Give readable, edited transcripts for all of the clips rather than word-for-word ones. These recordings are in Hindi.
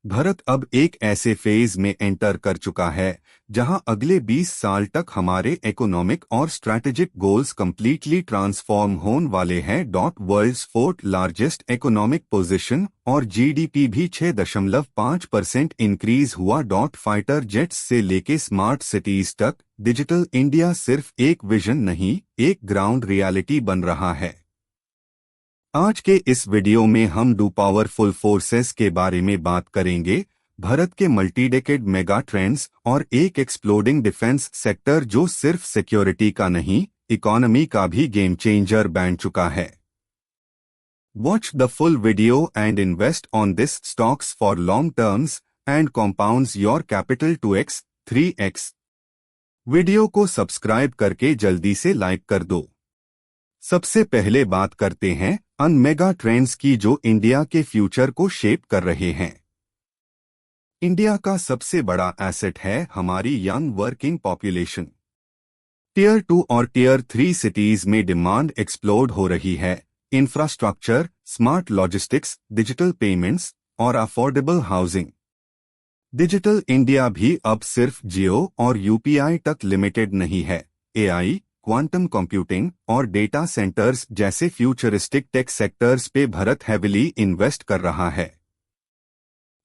भारत अब एक ऐसे फेज में एंटर कर चुका है जहां अगले 20 साल तक हमारे इकोनॉमिक और स्ट्रैटेजिक गोल्स कंप्लीटली ट्रांसफॉर्म होने वाले हैं। World's fourth largest economic position और जीडीपी भी 6.5% इंक्रीज हुआ। फाइटर जेट्स से लेके स्मार्ट सिटीज तक डिजिटल इंडिया सिर्फ एक विजन नहीं, एक ग्राउंड रियलिटी बन रहा है। आज के इस वीडियो में हम दो पावरफुल फोर्सेस के बारे में बात करेंगे, भारत के मल्टी-डेकेड मेगा ट्रेंड्स और एक एक्सप्लोडिंग डिफेंस सेक्टर जो सिर्फ सिक्योरिटी का नहीं, इकोनॉमी का भी गेम चेंजर बन चुका है। Watch the full video and invest on this stocks for long terms and compounds your capital 2x, 3x। Video को सब्सक्राइब करके जल्दी से लाइक कर दो। सबसे पहले बात करते हैं अन मेगा ट्रेंड्स की जो इंडिया के फ्यूचर को शेप कर रहे हैं। इंडिया का सबसे बड़ा एसेट है हमारी यंग वर्किंग पॉपुलेशन। टियर 2 और टियर 3 सिटीज में डिमांड एक्सप्लोड हो रही है। Infrastructure, smart logistics, digital payments और अफोर्डेबल हाउसिंग। डिजिटल इंडिया भी अब सिर्फ जियो और यूपीआई तक लिमिटेड नहीं है। एआई, क्वांटम कंप्यूटिंग और डेटा सेंटर्स जैसे फ्यूचरिस्टिक टेक सेक्टर्स पे भारत हेविली इन्वेस्ट कर रहा है।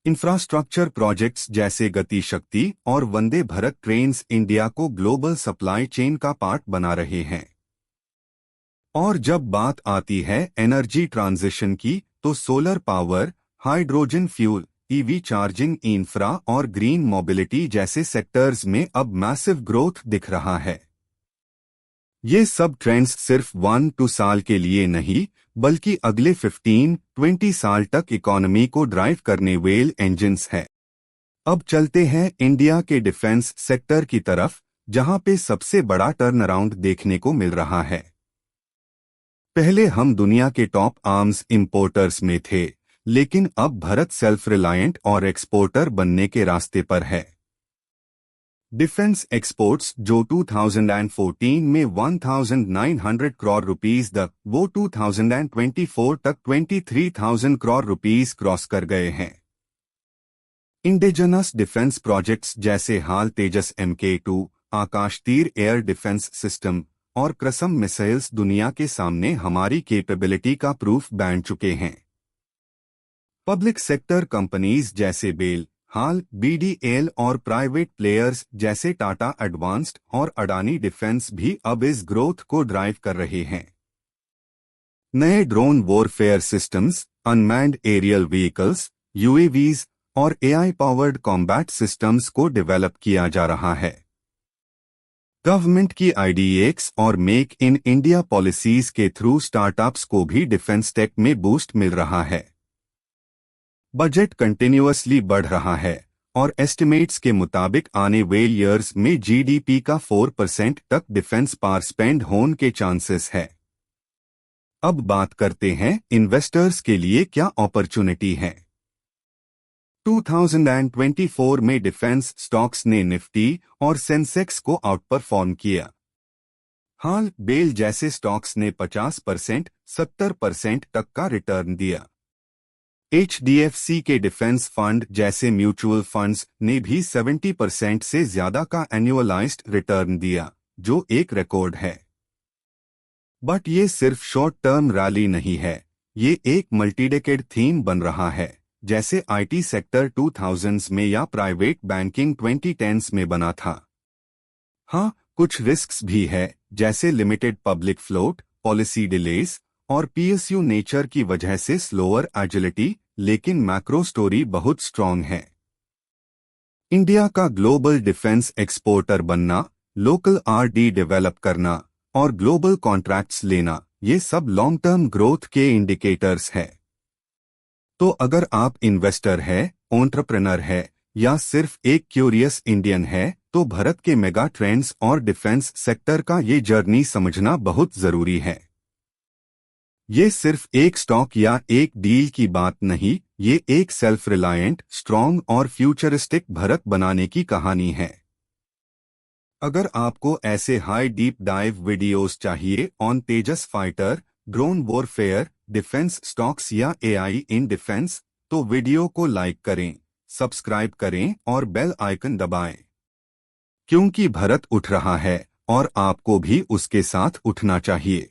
इंफ्रास्ट्रक्चर प्रोजेक्ट्स जैसे गति शक्ति और वंदे भारत ट्रेन्स इंडिया को ग्लोबल सप्लाई चेन का पार्ट बना रहे हैं। और जब बात आती है एनर्जी ट्रांजिशन की, तो solar power, hydrogen fuel, EV charging infra और ग्रीन मोबिलिटी जैसे सेक्टर्स में अब मैसिव ग्रोथ दिख रहा है। ये सब ट्रेंड्स सिर्फ 1-2 साल के लिए नहीं, बल्कि अगले 15-20 साल तक इकोनॉमी को ड्राइव करने वेल इंजन्स है। अब चलते हैं इंडिया के डिफेंस सेक्टर की तरफ, जहां पे सबसे बड़ा टर्न अराउंड देखने को मिल रहा है। पहले हम दुनिया के टॉप आर्म्स इंपोर्टर्स में थे, लेकिन अब भारत सेल्फ रिलायंट और एक्सपोर्टर बनने के रास्ते पर है। डिफेंस एक्सपोर्ट्स जो 2014 में 1900 करोड़ रुपीस तक, वो 2024 तक 23,000 करोड़ रुपीस क्रॉस कर गए हैं। इंडिजिनस डिफेंस प्रोजेक्ट्स जैसे हाल तेजस MK2, आकाश तीर एयर डिफेंस सिस्टम और क्रसम मिसाइल्स दुनिया के सामने हमारी कैपेबिलिटी का प्रूफ बन चुके हैं। पब्लिक सेक्टर कंपनीज जैसे बेल, हाल BDL और प्राइवेट प्लेयर्स जैसे टाटा एडवांस्ड और अडानी डिफेंस भी अब इस ग्रोथ को ड्राइव कर रहे हैं। नए drone warfare systems, unmanned aerial vehicles, UAVs और AI पावर्ड कॉम्बैट सिस्टम्स को डेवलप किया जा रहा है। गवर्नमेंट की IDX और मेक इन इंडिया पॉलिसीज के थ्रू स्टार्टअप्स को भी डिफेंस टेक में बूस्ट मिल रहा है। बजट कंटिन्यूअसली बढ़ रहा है और एस्टिमेट्स के मुताबिक आने वाले ईयर्स में GDP का 4% तक डिफेंस पर स्पेंड होने के चांसेस है। अब बात करते हैं इन्वेस्टर्स के लिए क्या अपॉर्चुनिटी है। 2024 में डिफेंस स्टॉक्स ने निफ्टी और सेंसेक्स को आउटपरफॉर्म किया। हाल बेल जैसे स्टॉक्स ने 50%, 70% तक का रिटर्न दिया। HDFC के डिफेंस फंड जैसे म्यूचुअल फंड्स ने भी 70% से ज्यादा का एनुअलाइज्ड रिटर्न दिया, जो एक रिकॉर्ड है। बट ये सिर्फ शॉर्ट टर्म रैली नहीं है, ये एक मल्टीडेकेड थीम बन रहा है, जैसे IT सेक्टर 2000s में या प्राइवेट बैंकिंग 2010s में बना था। हाँ, कुछ रिस्क्स भी है, जैसे limited public float, policy delays और PSU नेचर की वजह से स्लोअर एजिलिटी, लेकिन मैक्रो स्टोरी बहुत स्ट्रॉन्ग है। इंडिया का ग्लोबल डिफेंस एक्सपोर्टर बनना, लोकल R&D डेवलप करना और ग्लोबल कॉन्ट्रैक्ट्स लेना, ये सब लॉन्ग टर्म ग्रोथ के इंडिकेटर्स है। तो अगर आप इन्वेस्टर है, एंटरप्रेन्योर है या सिर्फ एक क्यूरियस इंडियन है, तो भारत के मेगा ट्रेंड्स और डिफेंस सेक्टर का ये जर्नी समझना बहुत जरूरी है। ये सिर्फ एक स्टॉक या एक डील की बात नहीं, ये एक सेल्फ रिलायंट, स्ट्रॉन्ग और फ्यूचरिस्टिक भारत बनाने की कहानी है। अगर आपको ऐसे हाई डीप डाइव वीडियोस चाहिए on Tejas fighter, drone warfare, defence stocks या AI इन डिफेंस, तो वीडियो को लाइक करें, सब्सक्राइब करें और बेल आइकन दबाएं, क्योंकि भारत उठ रहा है और आपको भी उसके साथ उठना चाहिए।